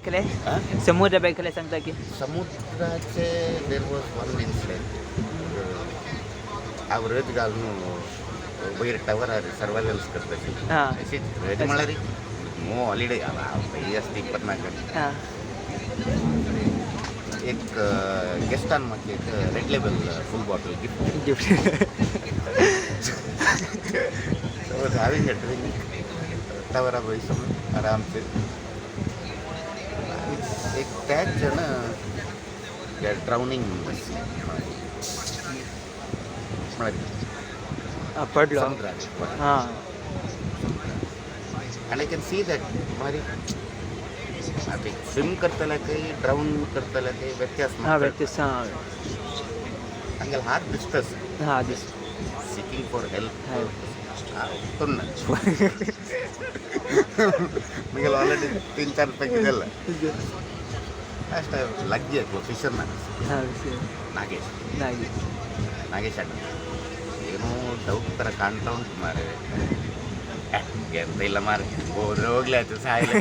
ಬೇಕಲೆ ಸಮುದ್ರ ಬೇಕಲೆ ಸಂತಕ್ಕೆ ಸಮುದ್ರಾಚೆ there was one incident ಅವ್ರ ಗಾಲ್ನು वयर टावर आहे सर्वायलन्स करताची अशीच रेडी मला रे मो हॉलिडे बाई असते 24 एक गेस्टान मागचे एक red label full bottle gift so having a drink tower भाई सब आराम से एक टैग जन ड्राउनिंग पडलो हां आणि आय कॅन सी दॅट मारी आता स्विम करताना काही ड्राऊन करताना काही व्यत्यास व्यत्यास हंगल हात दिसतस दिस सीकिंग फॉर हेल्प तुन्न मिगल ऑलरेडी 3-4 पैकी गेला ಅಷ್ಟ ಲಗ್ಗಿ ಅದು ಫಿಶರ್ಮನ್ ನಾಗೇಶ್ ಅಣ್ಣ ಏನೋ ಡೌಟ್ ಥರ ಕಾಣ್ತಾ ಉಂಟು ಮಾರೆ ಎಂತ ಇಲ್ಲ ಮಾರೆ ಹೋಗ್ಲಿ ಆಯ್ತು ಸಾಯಿಲ್ಲ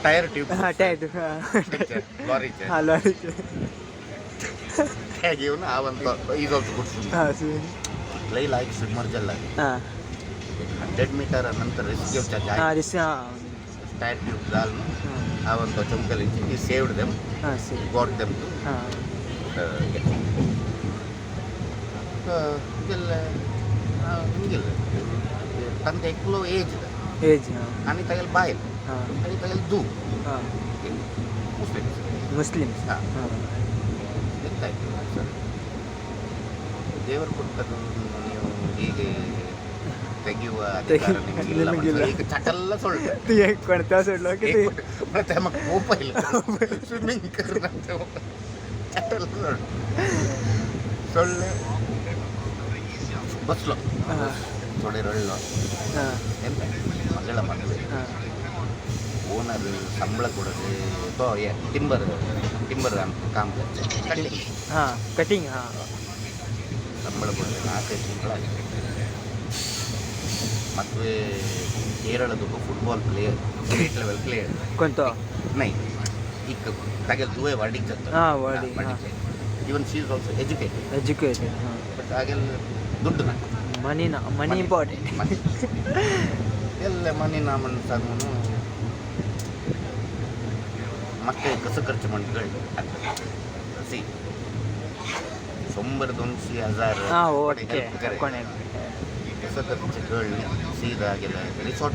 ಟೈರ್ ಟ್ಯೂಬ್ ಲಾರಿ ಹೇಗೆ ಇವನು ಆ ಒಂದು ಈಜೊತ್ತು ಕೊಡ್ತೀನಿ ಲೈ ಲೈಕ್ ಸ್ವಿಮ್ಮರ್ಜಲ್ಲ 100 मीटर नंतर रेस्क्यू टायर ट्यूब डालून आवन तो चमकलिंची ही सेव्ड देम गॉट देम गेल हिंगिल तंत एकलो एज आणि तगल बायल आणि तगल दू मुस्लिम्स ದೇವರು ಕೊಡ್ತಕ್ಕ ನೀವು ಹೀಗೆ ತೆಗೆಯುವ ಅಧಿಕಾರ ನಿಮಗಿಲ್ಲ ಈಗ ಚಟಲ್ಲ ಸೊಳ್ಳೆ ಕೊಡ್ತಾ ಸೊಳ್ಳು ಮತ್ತೆ ನಮಗೆ ಕೋಪ ಇಲ್ಲ ಸ್ವಿಮ್ಮಿಂಗ್ ಚಟಲ್ಲ ಸೊಳ್ಳೆ ಬಸ್ಲು ಥೋಡೆ ರೊಳ್ಳು ಎಂತ ಮಗಳ ಮದುವೆ ಓನರ್ ಸಂಬಳ ಕೊಡೋದು ತೋ ಟಿಂಬರ್ ಕಾಮ್ ಕಟ್ಟಿಂಗ್ ಕಟಿಂಗ್ ಸಂಬಳ ಕೊಡೋದು 4-5 ತಿಂಗಳಾಗಿದೆ मधुए Kerala football player state level player कोणतो नाही एक तागेल दुवे वार्डिंग even she is also educated but तागेल दुड्ड ना मनी इंपॉर्टेंट ಎಲ್ಲ ಮನಿ ನಾ ಮನ್ಸಾಗನು ಮತ್ತೆ कसं खर्च ಮಾಡ್ಕೊಳ್ಳಿ ಸಿ 100,000 कोणे कसं खर्च कळली सीधा गेला resort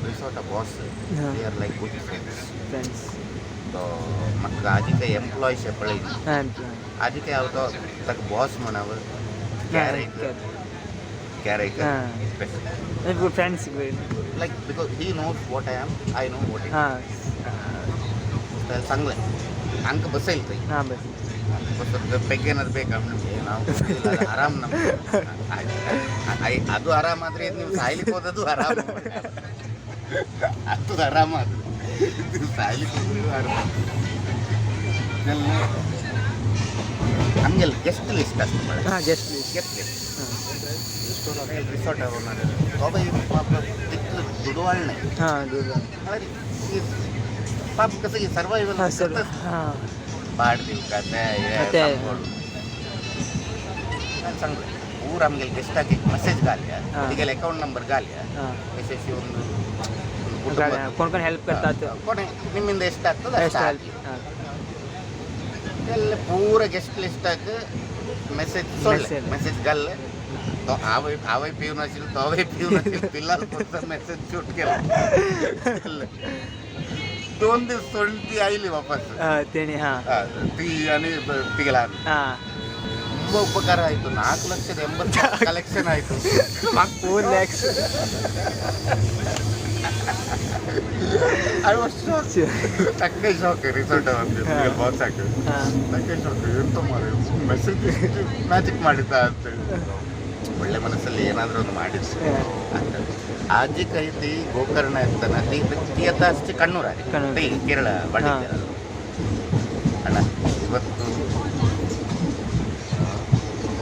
resort boss they are like good friends तो मग आधी काही एम्प्लॉई शेपळे आधी काही आवतो तक बॉस म्हणावं character good friends like because he knows what I am I know what it चांगलं आहे अंक बसेल काही ಪೆಗ್ಗೇನಾದ್ರು ಬೇಕಾ ನಾವು ಆರಾಮ್ ನಮ್ಗೆ ಅದು ಆರಾಮಾದ್ರೆ ನೀವು ಸಾಯ್ಲಿಕ್ಕೆ ಹೋದದು ಆರಾಮ ಅದು ಆರಾಮ ಅದು ನೀವು ಸಾಯ್ಲಿಕ್ಕೆ ಹೋದ್ರು ಆರಾಮ ಹಂಗೆಲ್ಲ ಗೆಸ್ಟ್ ಲಿಸ್ಟ್ ಅಷ್ಟು ಗೆಸ್ಟ್ ಲಿಸ್ಟ್ ರಿಸಾರ್ಟ್ ಬಾಬಾ ಪಾಪ तिथलं दुधवाळ नाही पाप कसं की सर्वायवल बाड देऊ का चांगलं पूर आमगे गेस्टाक एक मेसेज घालया तिगेल अकाउंट नंबर घालया मेसेज येऊन कोण हेल्प करतात कोण निम्मिंದ ಎಷ್ಟಾಗ್ತದೆ ಅಷ್ಟು ಎಲ್ಲ ಪೂರ ಗೆಸ್ಟ್ ಲಿಸ್ಟಾಕ್ ಮೆಸೇಜ್ ಮೆಸೇಜ್ ಗಲ್ಲ तो आवय पिऊन असेल तो आवय पिऊन असेल पिल्ला मेसेज शूट केला 2 दिवस सोडली ती आईली वापस तेने ती आणि तिला ತುಂಬ ಉಪಕಾರ ಆಯಿತು 4,80,000 ಕಲೆಕ್ಷನ್ ಆಯಿತು 4 lakhs ಐ ವಾಸ್ ತಕ್ಕೆ ಶಾಕ್ ರಿಸಲ್ಟ್ ಬಾಕ್ಸ್ ಹಾಕಿ ತಕ್ಕೆ ಶಾಕ್ ಎಂತ ಮಾಡಿ ಮೆಸೇಜ್ ಮ್ಯಾಜಿಕ್ ಮಾಡಿದ್ದ ಅಂತೇಳಿ ಒಳ್ಳೆ ಮನಸ್ಸಲ್ಲಿ ಏನಾದರೂ ಒಂದು ಮಾಡಿದ್ರು ಆಜಿ ಕೈತಿ ಗೋಕರ್ಣ ಇರ್ತಾನೆ ತೀ ಅತ್ತ ಅಷ್ಟೇ ಕಣ್ಣೂರ ಕೇರಳ ಬಡ್ಡಿ ಅಣ್ಣ ಇವತ್ತು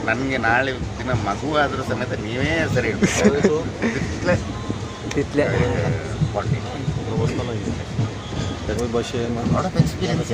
ನನಗೆ ನಾಳೆ ದಿನ ಮಗು ಆದರೂ ಸಮೇತ ನೀವೇ ಸರಿ तिथले बॉटल प्रवास मला त्याच्यामुळे बसचे लॉट ऑफ एक्सपिरियन्स